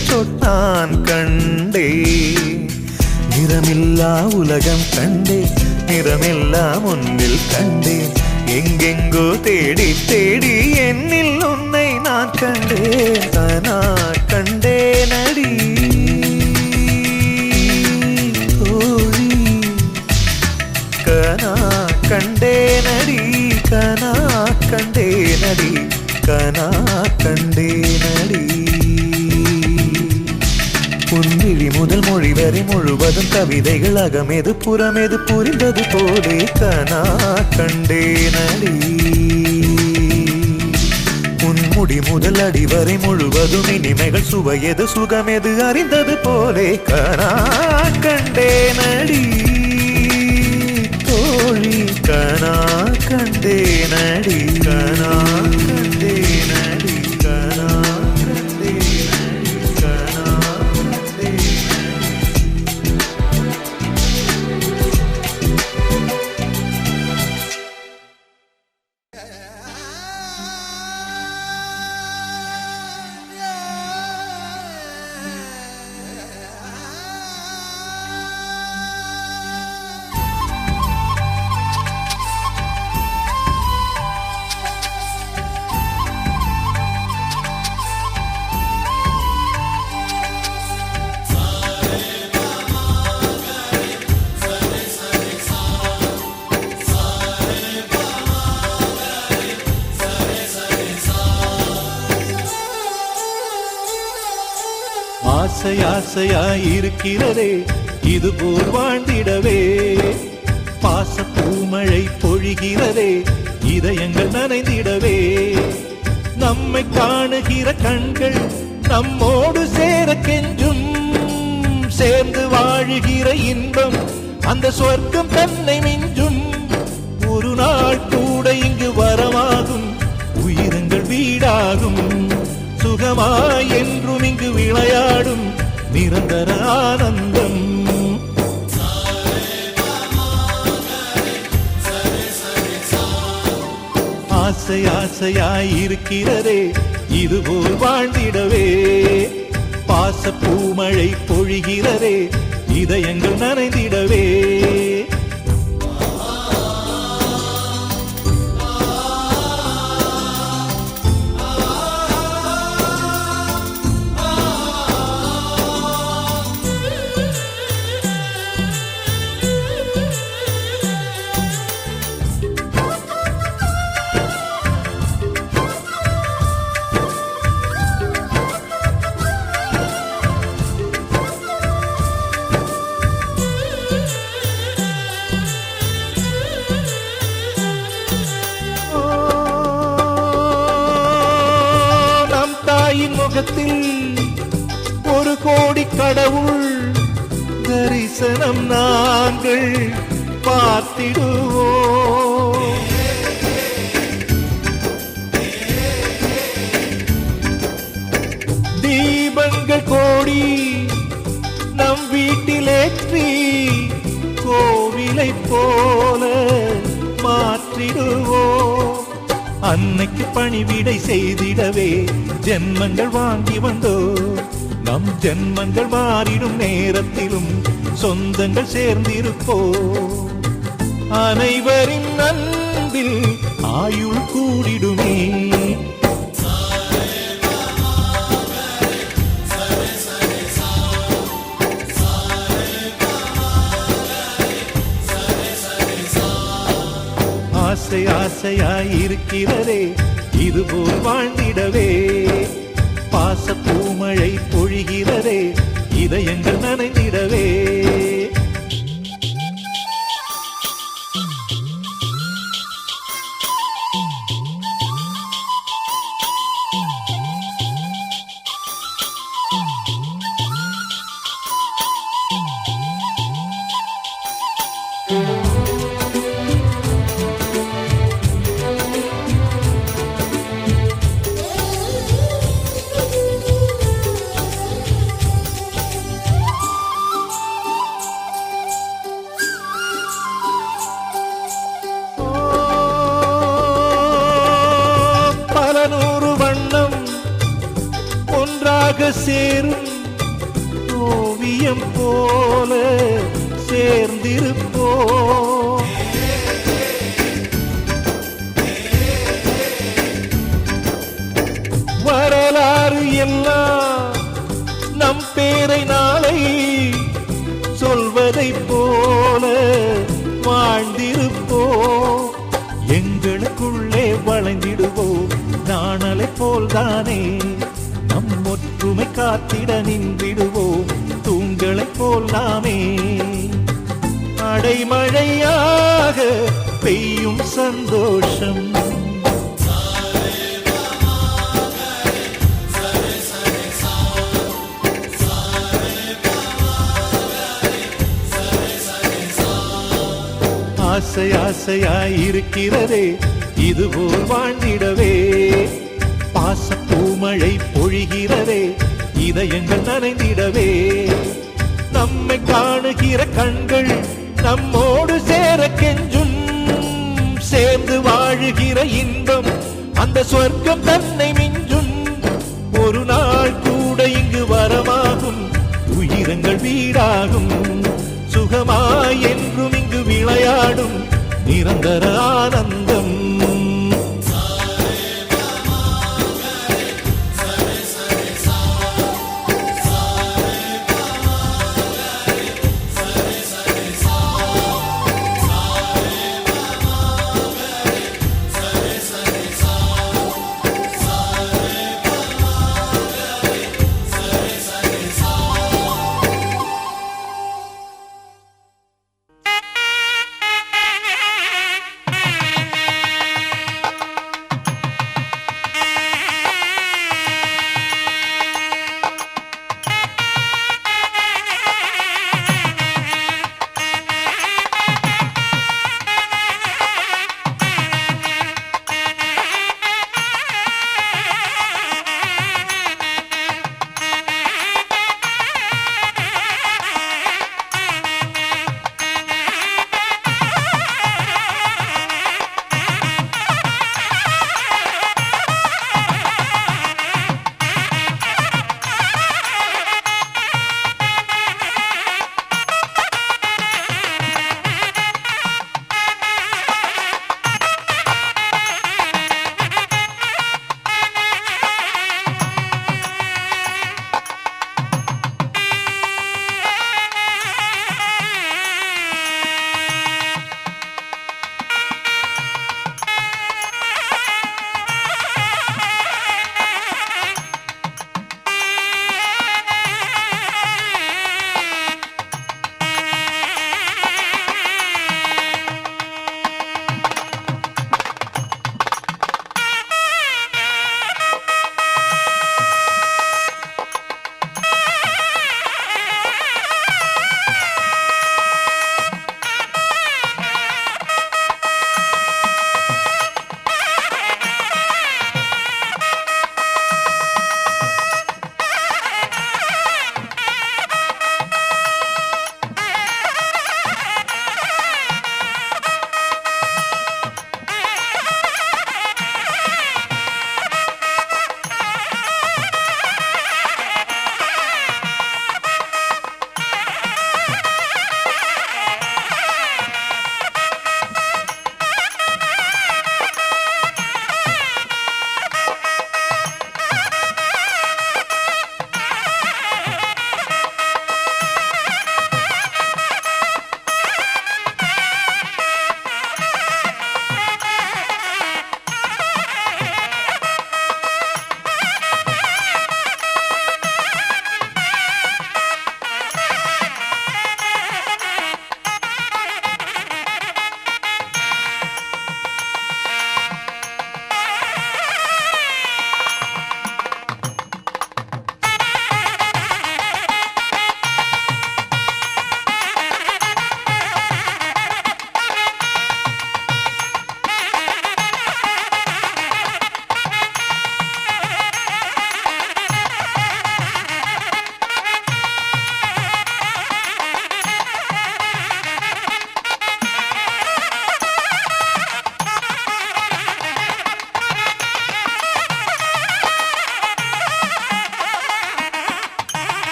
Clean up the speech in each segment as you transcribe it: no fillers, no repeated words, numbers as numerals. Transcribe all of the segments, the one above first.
சொட்டான் கண்டே நிறமில்லா உலகம் கண்டே நிறமில்லா முன்னில் கண்டே எங்கெங்கோ தேடி தேடி என்னில் உன்னை நான் கண்டேன் தானா கண்டே நடி தோழி கனா கண்டே நடி கனா கண்டே நடி கனா கண்டே நடி புன்விழி முதல் மொழி வரை முழுவதும் கவிதைகள் அகமெது புறமெது புரிந்தது போலே கனா கண்டே நடி உன்முடி முதல் அடி வரை முழுவதும் இனிமைகள் சுவையது சுகமெது அறிந்தது போலே கனா கண்டே நடி தோழி கனா கண்டே நடி கனா கண்டே நடி கனா கண்டே நடி கனா கண்டே ஆசை ஆசையாயிருக்கிறதே இது போல் வாழ்ந்திடவே பாச பூமழை பொழிகிறதே இதயங்கள் நனைந்திடவே நம்மை காணுகிற கண்கள் நம்மோடு சேர கெஞ்சும் சேர்ந்து வாழுகிற இன்பம் அந்த சொர்க்கம் தன்னை மிஞ்சும் ஒரு நாள் கூட இங்கு வரமாகும் உயிரங்கள் வீடாகும் சுகமாய் என்றும் இங்கு விளையாடும் நிரந்தர ஆனந்தம் ஆசை ஆசையாயிருக்கிறதே இதுபோல் வாழ்ந்திடவே பாச பூமழை பொழிகிறதே இதயங்கள் நனைந்திடவே முகத்தில் ஒரு கோடி கடவுள் தரிசனம் நாங்கள் பார்த்திடுவோம் தீபங்கள் கோடி நம் வீட்டிலேற்றி கோவிலை போல மாற்றிடுவோம் அன்னைக்கு பணிவிடை செய்திடவே ஜென்மங்கள் வாங்கி வந்தோ நம் ஜென்மங்கள் மாறிடும் நேரத்திலும் சொந்தங்கள் சேர்ந்திருப்போ அனைவரின் அன்பில் ஆயுள் கூடிடுமே ஆசை ஆசையாயிருக்கிறதே இதுபோல் வாழ்ந்திடவே பாச பூமழை பொழிகிறதே இதயங்கள் நனைந்திடவே எல்லாம் நம் பேரை நாளை சொல்வதைப் போல வாழ்ந்திருப்போம். எங்களுக்குள்ளே வளைந்திடுவோம் நாணலை போல்தானே. நம் ஒற்றுமை காத்திட நின்றிடுவோம் தூண்களைப் போல் நாமே. அடைமழையாக பெய்யும் சந்தோஷம் ஆசை ஆசையாயிருக்கிறதே இதுபோல் வாழ்ந்திடவே. பாச பூமழை பொழிகிறதே இதயங்கள் நனைந்திடவே. நம்மை காணுகிற கண்கள் நம்மோடு சேர கெஞ்சும். சேர்ந்து வாழுகிற இன்பம் அந்த சொர்க்கம் தன்னை மிஞ்சும். ஒரு நாள் கூட இங்கு வரமாகும் உயிரங்கள் வீடாகும். சுகமாய் என்றும் இங்கு விளையாடும் நிரந்தர ஆனந்தம்.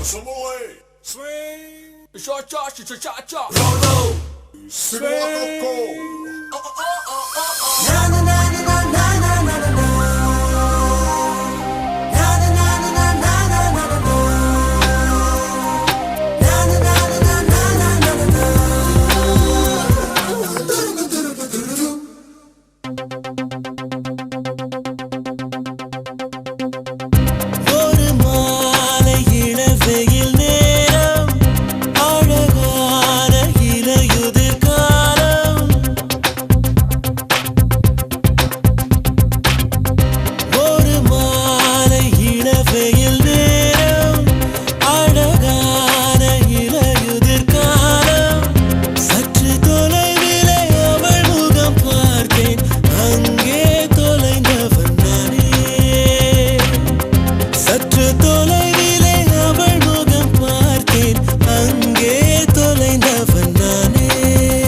Samoy, swing, cha cha cha cha cha, roll, swing. Na na na na na na na na na. Na na na na na na na na na. Na na na na na na na na. ஒரு மாலை இளவெயில் நேரம் அழகான இலையுதிர் காலம் சற்று தொலைவிலே அவள் முகம் பார்த்தேன் அங்கே தொலைந்தவன் நானே சற்று தொலைவிலே அவள் முகம் பார்த்தேன் அங்கே தொலைந்தவன் நானே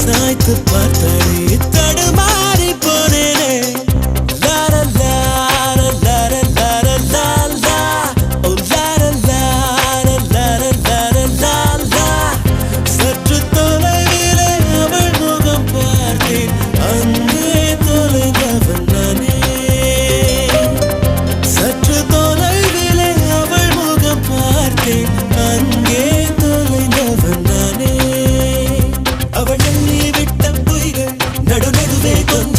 சாய்த்து பார்த்தாலே தடுமாறி போனேனே லார லார லார லார லாலா ஓ லார லார லார லார லாலா சற்று தொலைவிலே அவள் முகம் பார்த்தேன் அங்கே தொலைந்தவன் நானே சற்று தொலைவிலே அவள் முகம் பார்த்தேன் அங்கே தொலைந்தவன் நானே அவள் விட்ட பொய்கள் நடுநடுவே கொண்டு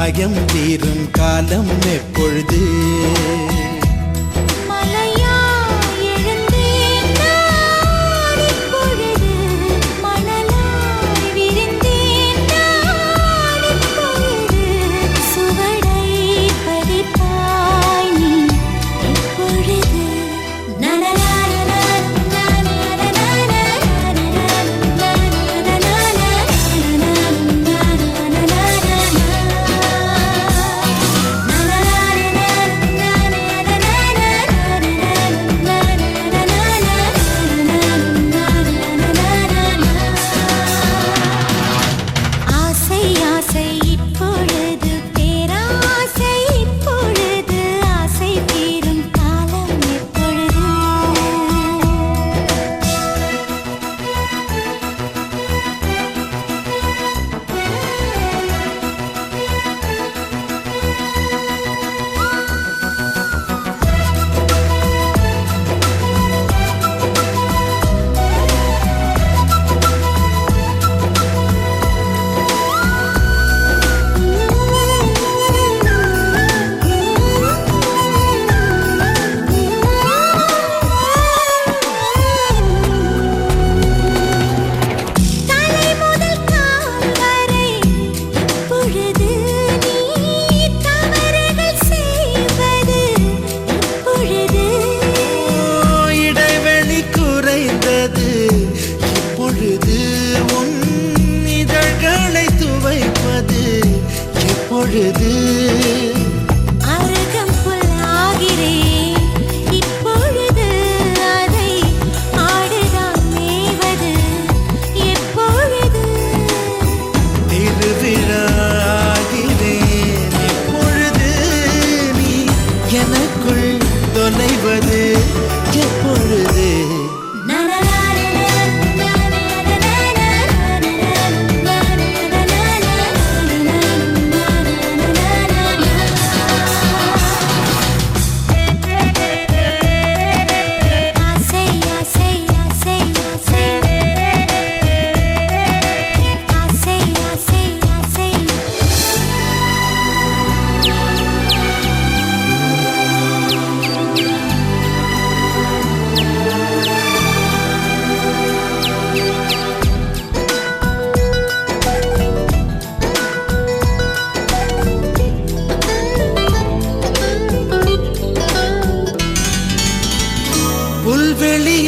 காயம் தீரும் காலம் எப்பொழுது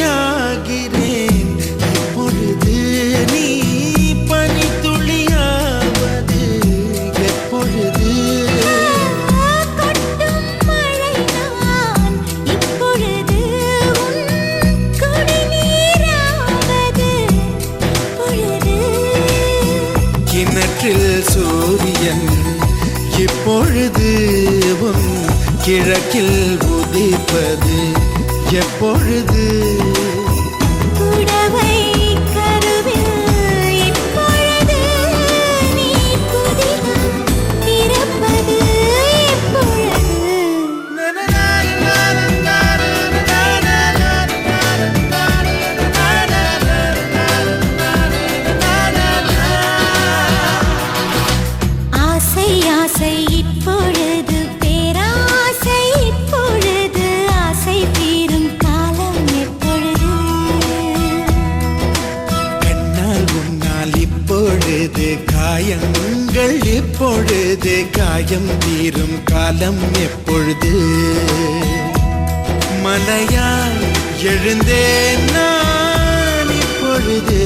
புல்வெளியாகிறேன் எப்பொழுது நீ பனித்துளியாவது எப்பொழுது கொட்டும் மழை நான் இப்பொழுது உன் குடிநீராவது எப்பொழுது கிணற்றில் சூரியன் இப்பொழுது உன் கிழக்கில் உதிப்பது எப்பொழுது குடவை கருவில் இப்பொழுது நீ புதிதாய் திறப்பது எப்பொழுது ஆசை ஆசை இப்பொழுது பேராசை இப்பொழுது ஆசை தீரும் காலம் எப்பொழுது கண்ணால் உன்னால் இப்பொழுது காயங்கள் இப்பொழுது காயம் தீரும் காலம் எப்பொழுது மலையால் எழுந்தேன் நான் இப்பொழுது